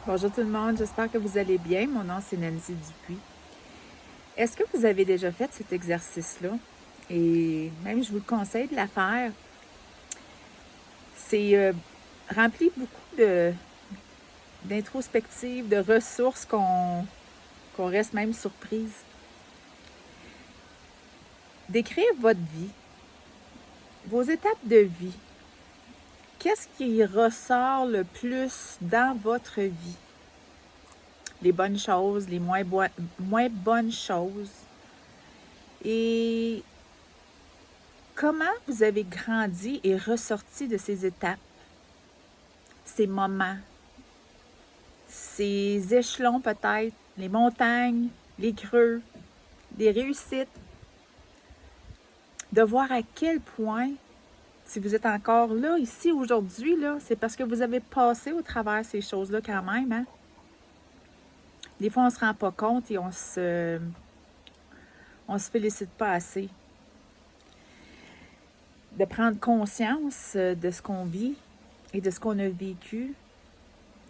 Bonjour tout le monde, j'espère que vous allez bien. Mon nom c'est Nancy Dupuis. Est-ce que vous avez déjà fait cet exercice-là? Et même je vous le conseille de la faire. C'est rempli beaucoup d'introspective, de ressources qu'on reste même surprise. D'écrire votre vie, vos étapes de vie. Qu'est-ce qui ressort le plus dans votre vie? Les bonnes choses, les moins bonnes choses. Et comment vous avez grandi et ressorti de ces étapes, ces moments, ces échelons peut-être, les montagnes, les creux, les réussites, de voir à quel point, si vous êtes encore là, ici, aujourd'hui, là, c'est parce que vous avez passé au travers ces choses-là quand même, hein? Des fois, on ne se rend pas compte et on se félicite pas assez. De prendre conscience de ce qu'on vit et de ce qu'on a vécu,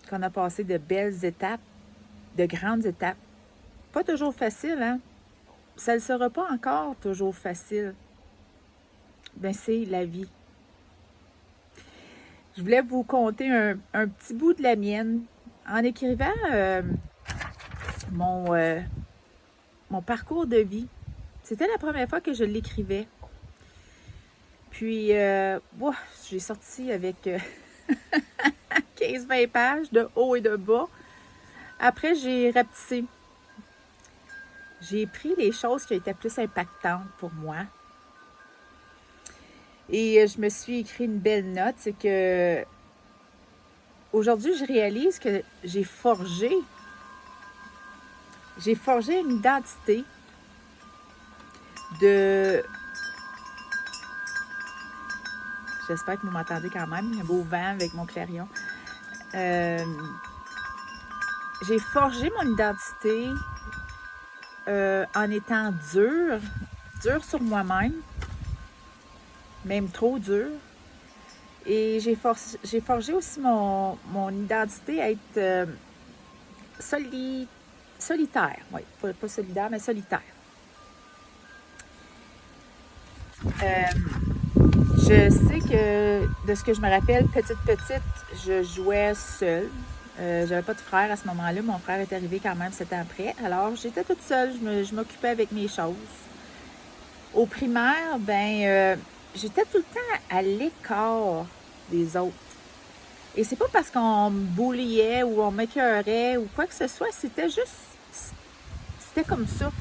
qu'on a passé de belles étapes, de grandes étapes. Pas toujours facile, hein? Ça ne sera pas encore toujours facile. Ben, c'est la vie. Je voulais vous conter un petit bout de la mienne. En écrivant mon, euh, mon parcours de vie, c'était la première fois que je l'écrivais. Puis, j'ai sorti avec 15-20 pages de haut et de bas. Après, j'ai rapetissé. J'ai pris les choses qui étaient plus impactantes pour moi. Et je me suis écrit une belle note, c'est que aujourd'hui, je réalise que j'ai forgé une identité de... J'espère que vous m'entendez quand même, il y a un beau vent avec mon clarion. J'ai forgé mon identité en étant dure sur moi-même, même trop dure. Et j'ai forgé aussi mon identité à être solitaire. Oui, pas solidaire, mais solitaire. Je sais que, de ce que je me rappelle, petite, je jouais seule. J'avais pas de frère à ce moment-là. Mon frère est arrivé quand même 7 ans après. Alors, j'étais toute seule. Je m'occupais avec mes choses. Au primaire, j'étais tout le temps à l'écart des autres. Et c'est pas parce qu'on me bulliait ou on m'écœurait ou quoi que ce soit. C'était comme ça.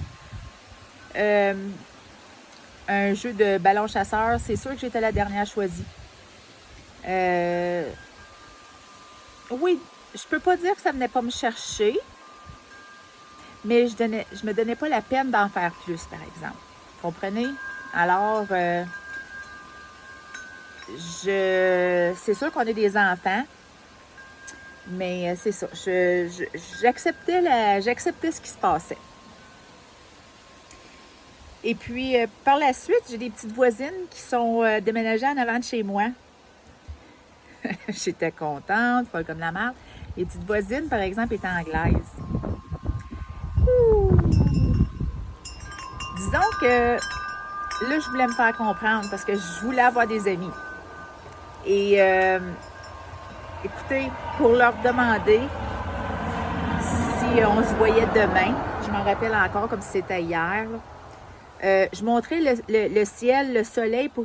Un jeu de ballon chasseur, c'est sûr que j'étais la dernière choisie. Oui, je peux pas dire que ça venait pas me chercher, mais je me donnais pas la peine d'en faire plus, par exemple. Vous comprenez? Alors, c'est sûr qu'on est des enfants, mais c'est ça. J'acceptais ce qui se passait. Et puis, par la suite, j'ai des petites voisines qui sont déménagées en avant de chez moi. J'étais contente, folle comme la merde. Les petites voisines, par exemple, étaient anglaises. Ouh! Disons que là, je voulais me faire comprendre parce que je voulais avoir des amis. Et écoutez, pour leur demander si on se voyait demain, je m'en rappelle encore comme si c'était hier, je montrais le ciel, le soleil pour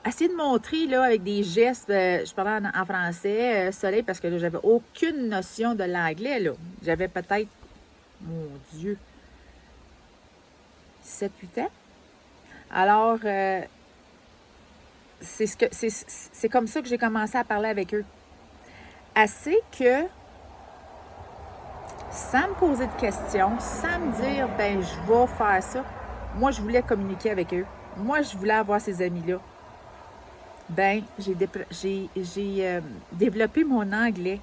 essayer de montrer là, avec des gestes, je parlais en français, soleil, parce que là, j'avais aucune notion de l'anglais. Là. J'avais peut-être, mon Dieu, 7-8 ans. Alors, c'est comme ça que j'ai commencé à parler avec eux. Assez que, sans me poser de questions, sans me dire, ben, je vais faire ça, moi, je voulais communiquer avec eux. Moi, je voulais avoir ces amis-là. Ben, j'ai développé mon anglais.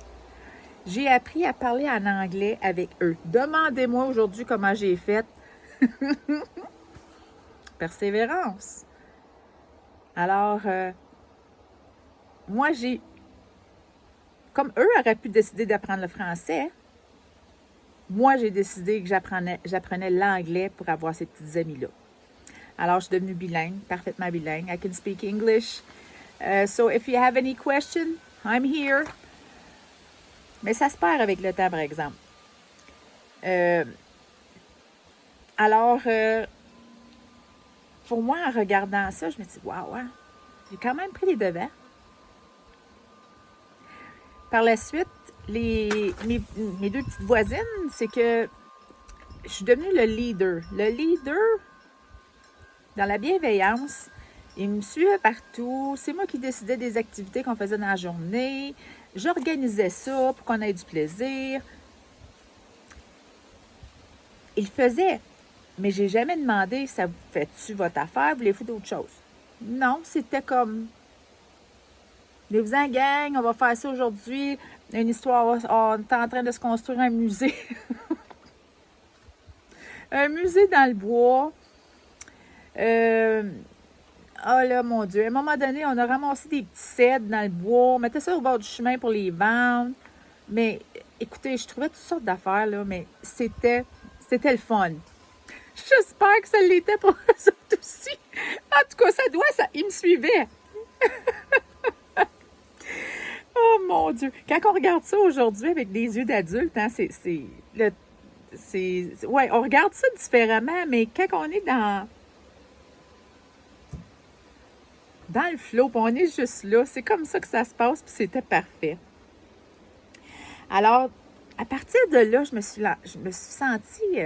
J'ai appris à parler en anglais avec eux. Demandez-moi aujourd'hui comment j'ai fait. Persévérance. Alors, moi, comme eux auraient pu décider d'apprendre le français, moi, j'ai décidé que j'apprenais l'anglais pour avoir ces petites amies-là. Alors, je suis devenue bilingue, parfaitement bilingue. I can speak English. So, if you have any question, I'm here. Mais ça se perd avec le temps, par exemple. Alors, pour moi, en regardant ça, je me dis, waouh, hein, j'ai quand même pris les devants. Par la suite, mes deux petites voisines, c'est que je suis devenue le leader. Le leader, dans la bienveillance, il me suivait partout. C'est moi qui décidais des activités qu'on faisait dans la journée. J'organisais ça pour qu'on ait du plaisir. Il faisait, mais j'ai jamais demandé, ça vous fait-tu votre affaire, voulez-vous d'autre chose? Non, c'était comme, venez-vous-en gang, on va faire ça aujourd'hui. Une histoire, on est en train de se construire un musée. Un musée dans le bois. Oh là, mon Dieu. À un moment donné, on a ramassé des petits cèdres dans le bois. On mettait ça au bord du chemin pour les vendre. Mais écoutez, je trouvais toutes sortes d'affaires, là, mais c'était le fun. J'espère que ça l'était pour eux autres aussi. En tout cas, ils me suivaient. Oh mon Dieu! Quand on regarde ça aujourd'hui avec des yeux d'adulte, hein, ouais, on regarde ça différemment, mais quand on est dans le flow, puis on est juste là, c'est comme ça que ça se passe, puis c'était parfait. Alors, à partir de là, je me suis sentie...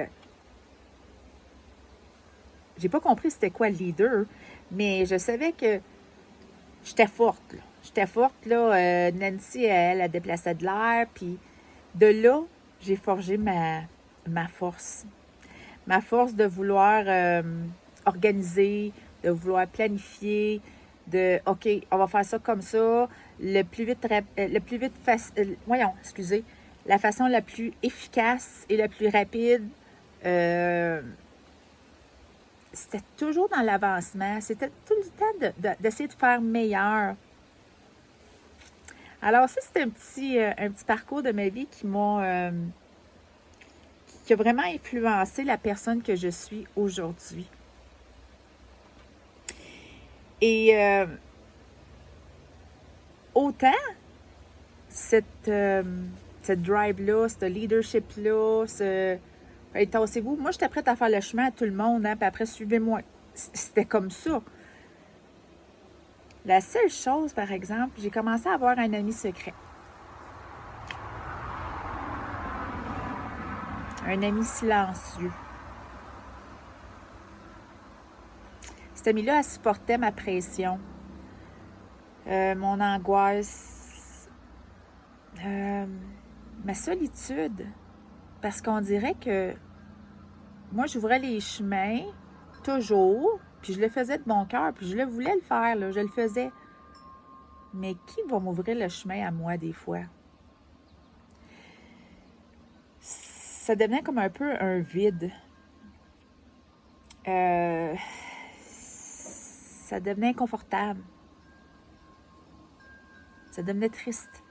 j'ai pas compris c'était quoi le leader, mais je savais que j'étais forte, là. J'étais forte, là. Nancy, elle déplaçait de l'air, puis de là, j'ai forgé ma force. Ma force de vouloir organiser, de vouloir planifier, OK, on va faire ça comme ça, la façon la plus efficace et la plus rapide. C'était toujours dans l'avancement. C'était tout le temps d'essayer de faire meilleur. Alors ça, c'est un petit parcours de ma vie qui a vraiment influencé la personne que je suis aujourd'hui. Et autant cette drive-là, ce leadership-là, hey, tassez-vous. Moi, j'étais prête à faire le chemin à tout le monde, hein, puis après, suivez-moi. C'était comme ça. La seule chose, par exemple, j'ai commencé à avoir un ami secret. Un ami silencieux. Cet ami-là, elle supportait ma pression, mon angoisse, ma solitude. Parce qu'on dirait que moi, j'ouvrais les chemins, toujours, puis je le faisais de bon cœur, puis je le voulais le faire, là, je le faisais. Mais qui va m'ouvrir le chemin à moi, des fois? Ça devenait comme un peu un vide. Ça devenait inconfortable. Ça devenait triste.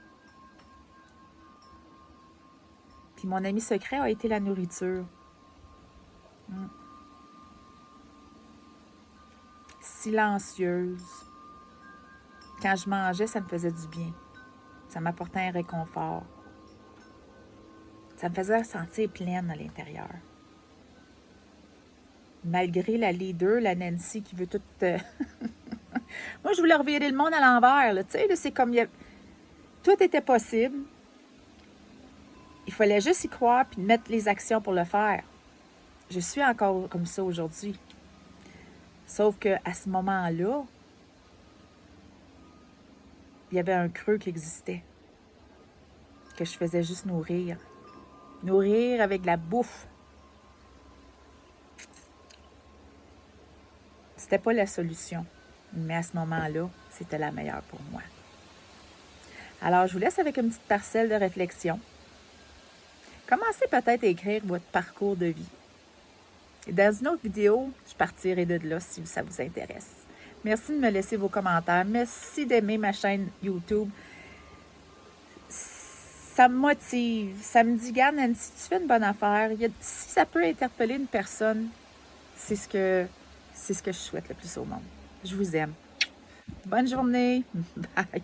Puis mon ami secret a été la nourriture. Silencieuse. Quand je mangeais, ça me faisait du bien. Ça m'apportait un réconfort. Ça me faisait sentir pleine à l'intérieur. Malgré la leader, la Nancy, qui veut tout... Moi, je voulais revirer le monde à l'envers. Tu sais, c'est comme... Tout était possible. Il fallait juste y croire puis mettre les actions pour le faire. Je suis encore comme ça aujourd'hui. Sauf qu'à ce moment-là, il y avait un creux qui existait, que je faisais juste nourrir. Nourrir avec de la bouffe. C'était pas la solution, mais à ce moment-là, c'était la meilleure pour moi. Alors, je vous laisse avec une petite parcelle de réflexion. Commencez peut-être à écrire votre parcours de vie. Et dans une autre vidéo, je partirai de là si ça vous intéresse. Merci de me laisser vos commentaires. Merci d'aimer ma chaîne YouTube. ça me motive. Ça me dit, regarde, Nancy, tu fais une bonne affaire. Si ça peut interpeller une personne, c'est ce que je souhaite le plus au monde. Je vous aime. Bonne journée. Bye.